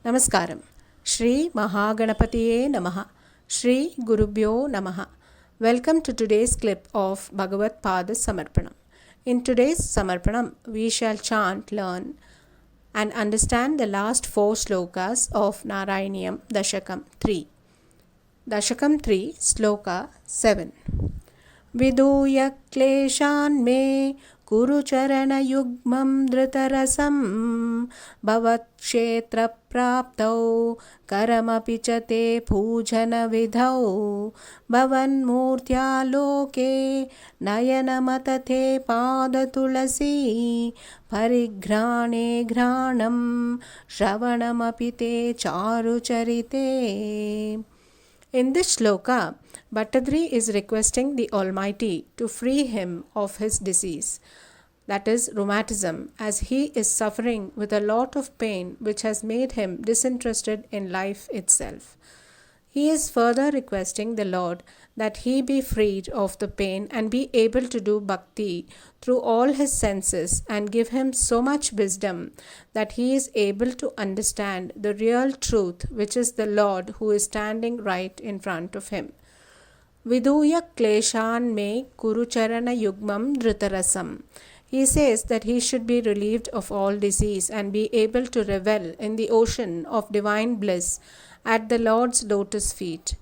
Namaskaram. Shri Mahaganapatiye Namaha. Shri Gurubhyo Namaha. Welcome to today's clip of Bhagavad Pada Samarpanam. In today's Samarpanam, we shall chant, learn and understand the last 4 slokas of Narayaniam Dashakam 3. Dashakam 3, Sloka 7. Vidūya kleshan me Kuru charana yugmam dhritarasam bhavat kshetra praptau karamapi cha te pujana vidhau bhavan murtya loke nayanamatate pada tulasi parigrane granam shravanamapi te charu charite. In this shloka, Bhattadri is requesting the Almighty to free him of his disease, that is rheumatism, as he is suffering with a lot of pain which has made him disinterested in life itself. He is further requesting the Lord that he be freed of the pain and be able to do bhakti through all his senses and give him so much wisdom that he is able to understand the real truth, which is the Lord who is standing right in front of him. Vidūya kleshan me kurucharana yugmam dhritarasam. He says that he should be relieved of all disease and be able to revel in the ocean of divine bliss at the Lord's lotus feet.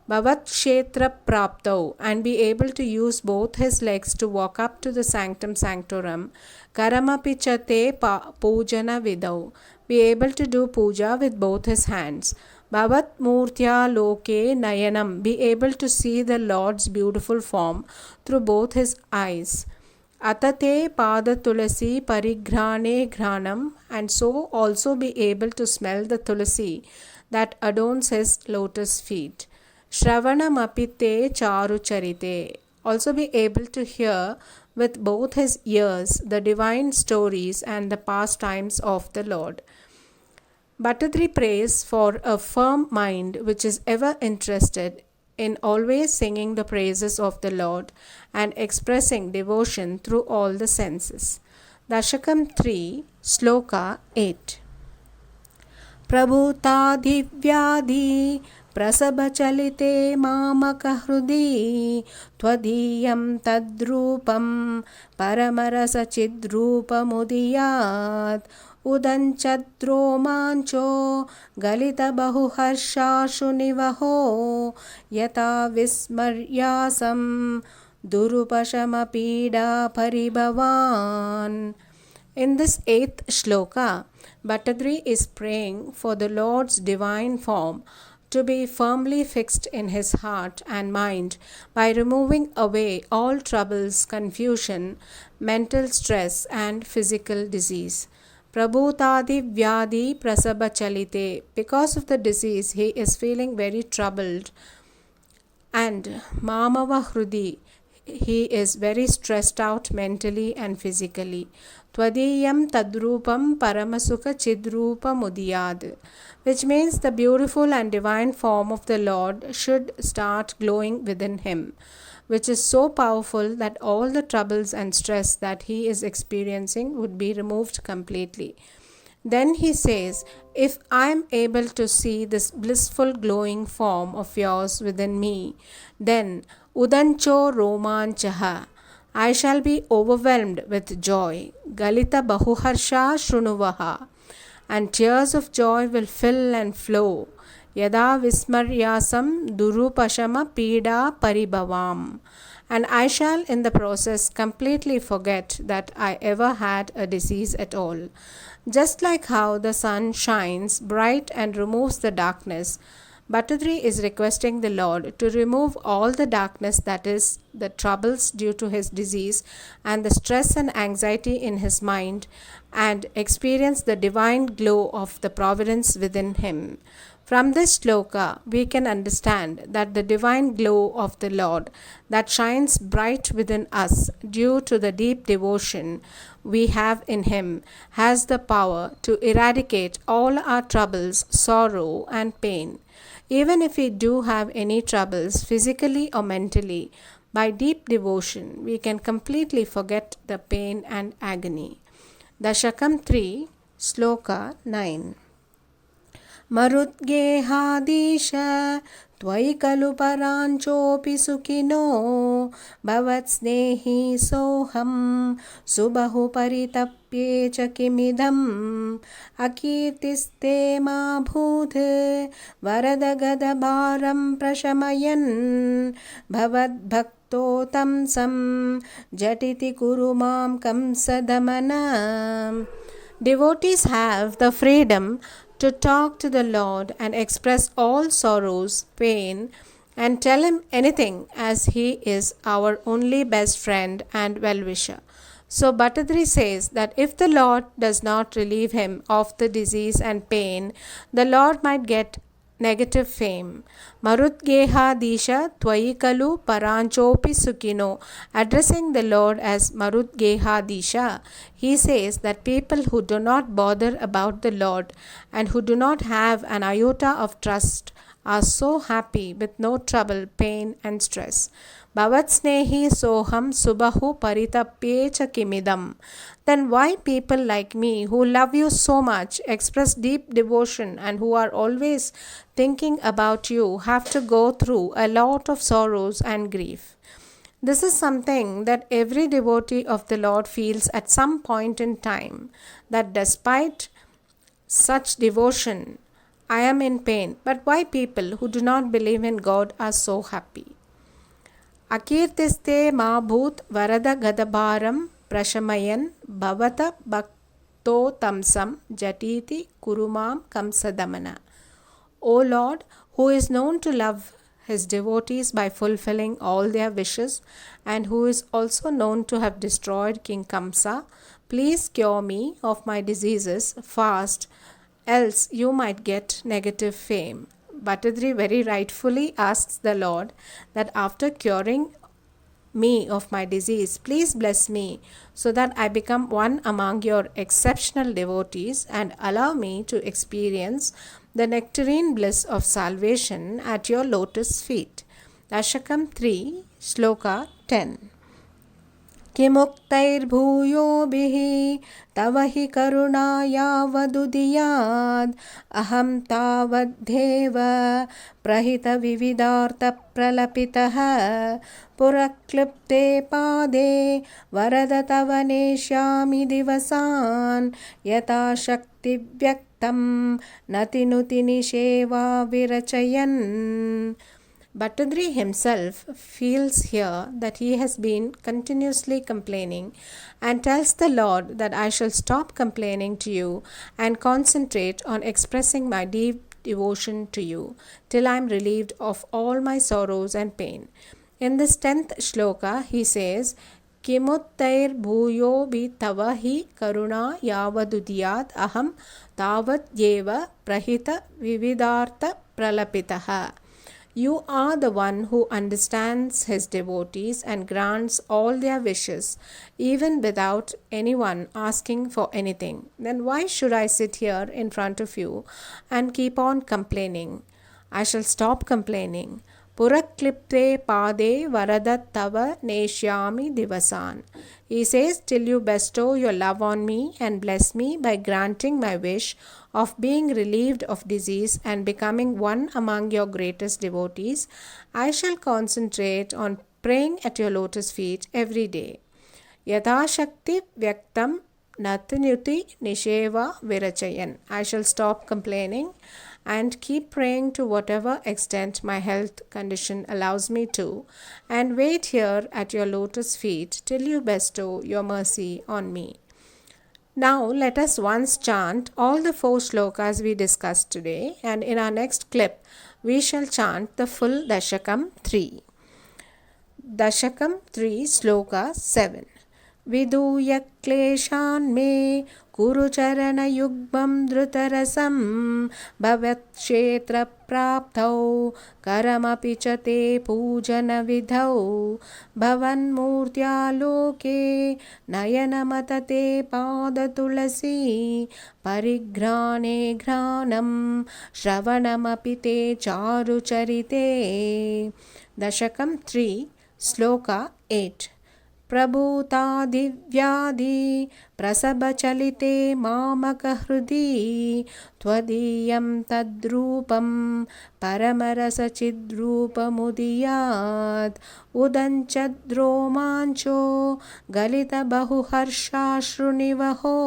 Bhavat kshetra praptau, and be able to use both his legs to walk up to the sanctum sanctorum. Karamapi cha te pujana vidau, be able to do puja with both his hands. Bhavat murtya loke nayanam, be able to see the Lord's beautiful form through both his eyes. Atate pada tulasi parigrane granam, and so also be able to smell the tulasi that adorns his lotus feet. Shravanam apite charu charite, also be able to hear with both his ears the divine stories and the pastimes of the Lord. Bhattadri prays for a firm mind which is ever interested in always singing the praises of the Lord and expressing devotion through all the senses. Dashakam 3, Sloka 8. Prabhutadhivyadhi prasabachalite mamaka hrudi twadiyam tadrupam paramarasa chidrupamudiyat udanchadro mancho galita bahuharshashu nivaho yata vismaryasam durupashama pida paribhavan. In this 8th shloka, Bhattadri is praying for the Lord's divine form to be firmly fixed in his heart and mind by removing away all troubles, confusion, mental stress and physical disease. Prabhutadi vyadi prasaba chalite, because of the disease he is feeling very troubled, and mamava hrudi, he is very stressed out mentally and physically. Twadiyam tadrupam paramasuka chidrupa mudiyad, which means the beautiful and divine form of the Lord should start glowing within him, which is so powerful that all the troubles and stress that he is experiencing would be removed completely. Then he says, if I am able to see this blissful glowing form of yours within me, then udancho romanchaha, I shall be overwhelmed with joy. Galita bahuharsha shrunuvaha, and tears of joy will fill and flow. Yada vismaryasam durupashama pida paribhavam, and I shall in the process completely forget that I ever had a disease at all. Just like how the sun shines bright and removes the darkness, Bhattadri is requesting the Lord to remove all the darkness, that is, the troubles due to his disease and the stress and anxiety in his mind, and experience the divine glow of the providence within him. From this shloka, we can understand that the divine glow of the Lord that shines bright within us due to the deep devotion we have in him has the power to eradicate all our troubles, sorrow and pain. Even if we do have any troubles physically or mentally, by deep devotion we can completely forget the pain and agony. Dashakam 3, Sloka 9. मरुद्गेहाधीश त्वयि खलु पराञ्चोऽपि सुखिनो भवत्स्नेही सोऽहं सुबहु परितप्ये च किमिदम् अकीर्तिस्ते मा भूत् वरदगदभारं प्रशमयन् भवद्भक्तो तं सं झटिति कुरु मां कंसदमन. Devotees have the freedom to talk to the Lord and express all sorrows, pain, and tell Him anything, as He is our only best friend and well-wisher. So Bhattadri says that if the Lord does not relieve him of the disease and pain, the Lord might get negative fame. Marudgehadisha Twayi Kalu Paranchopi Sukhino. Addressing the Lord as Marudgehadisha, he says that people who do not bother about the Lord and who do not have an iota of trust are so happy with no trouble, pain and stress. Bhavatsnehi soham subahu paritapye cha kimidam. Then why people like me who love you so much, express deep devotion and who are always thinking about you have to go through a lot of sorrows and grief? This is something that every devotee of the Lord feels at some point in time, that despite such devotion, I am in pain. But why people who do not believe in God are so happy? Akirtiste ma bhut varada gadabharam prashamayan bhavata bhakto tamsam jatiti kurumam kamsadamana. O Lord, who is known to love his devotees by fulfilling all their wishes and who is also known to have destroyed King Kamsa, please cure me of my diseases fast, else you might get negative fame. Bhattadri very rightfully asks the Lord that after curing me of my disease, please bless me so that I become one among your exceptional devotees and allow me to experience the nectarine bliss of salvation at your lotus feet. Dashakam 3, Shloka 10. किमुक्तैर्भूयोभिः तव हि करुणाया वदुदियाद् अहं तावद्धेव प्रहितविविधार्थप्रलपितः पुरक्लिप्ते पादे वरद तव नेष्यामि दिवसान् यथा शक्तिव्यक्तं नतिनुति निषेवा विरचयन्. Bhattadri himself feels here that he has been continuously complaining and tells the Lord that I shall stop complaining to you and concentrate on expressing my deep devotion to you till I am relieved of all my sorrows and pain. In this 10th shloka, he says, Kimuttair bhuyo bi tava hi karuna yavadudiyat aham tavat yeva prahita vividartha pralapitaha. You are the one who understands his devotees and grants all their wishes, even without anyone asking for anything. Then why should I sit here in front of you and keep on complaining? I shall stop complaining. Puraklipte pade varadat tava neshyami divasan. He says, till you bestow your love on me and bless me by granting my wish of being relieved of disease and becoming one among your greatest devotees, I shall concentrate on praying at your lotus feet every day. Yatha Shakti Vyaktam Natanyuti Nisheva Virachayan. I shall stop complaining and keep praying to whatever extent my health condition allows me to, and wait here at your lotus feet till you bestow your mercy on me. Now let us once chant all the 4 shlokas we discussed today, and in our next clip we shall chant the full Dashakam 3. Dashakam 3 Shloka 7. Vidūya kleshan me kuru charana yugbam dhrutarasam bhavat kshetra praptau karamapi cha te pujana vidhau bhavan murtya loke nayanamatate pada tulasi parigrane granam shravanamapi te charu charite. Dashakam 3 Shloka 8. प्रभूतादिव्याधि प्रसभचलिते मामकहृदि त्वदीयं तद्रूपं परमरसचिद्रूपमुदीयात् उदञ्चद्रोमाञ्चो गलितबहुहर्षाश्रुनिवहो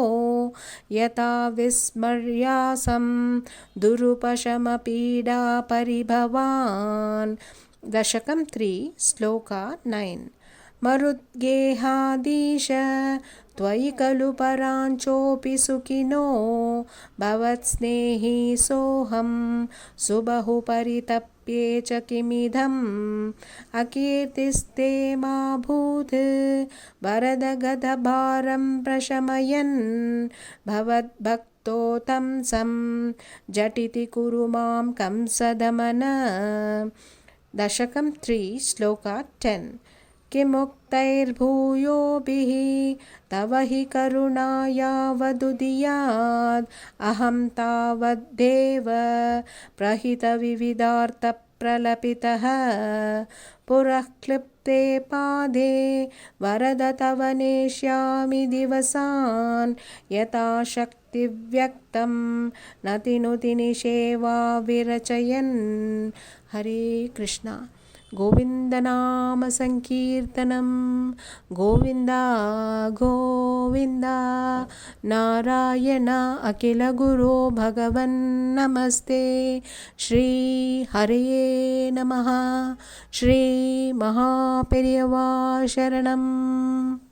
यथा विस्मर्यासं दुरुपशमपीडापरिभवान्। दशकं 3 श्लोका 9। मरुद्गेहाधीश त्वयि खलु पराञ्चोऽपि सुखिनो भवत्स्नेही सोऽहं सुबहु परितप्ये च किमिदम् अकीर्तिस्ते मा भूत् वरदगदभारं प्रशमयन् भवद्भक्तो तं सं झटिति कुरु मां कंसदमन। दशकं 3 श्लोका 10। किमुक्तैर्भूयोभिः तव हि करुणा यावदुदीयात् अहं तावद्देव प्रहितविविधार्थप्रलपितः पुरः क्लिप्ते पादे वरद तव नेष्यामि दिवसान् यथा शक्तिव्यक्तं नतिनुति निषेवा विरचयन्। हरे कृष्णा। गोविन्दनाम संकीर्तनं गोविन्द गोविन्द। नारायण अखिल गुरो भगवन् नमस्ते। श्री हरये नमः। श्री महापेरियवा शरणम्।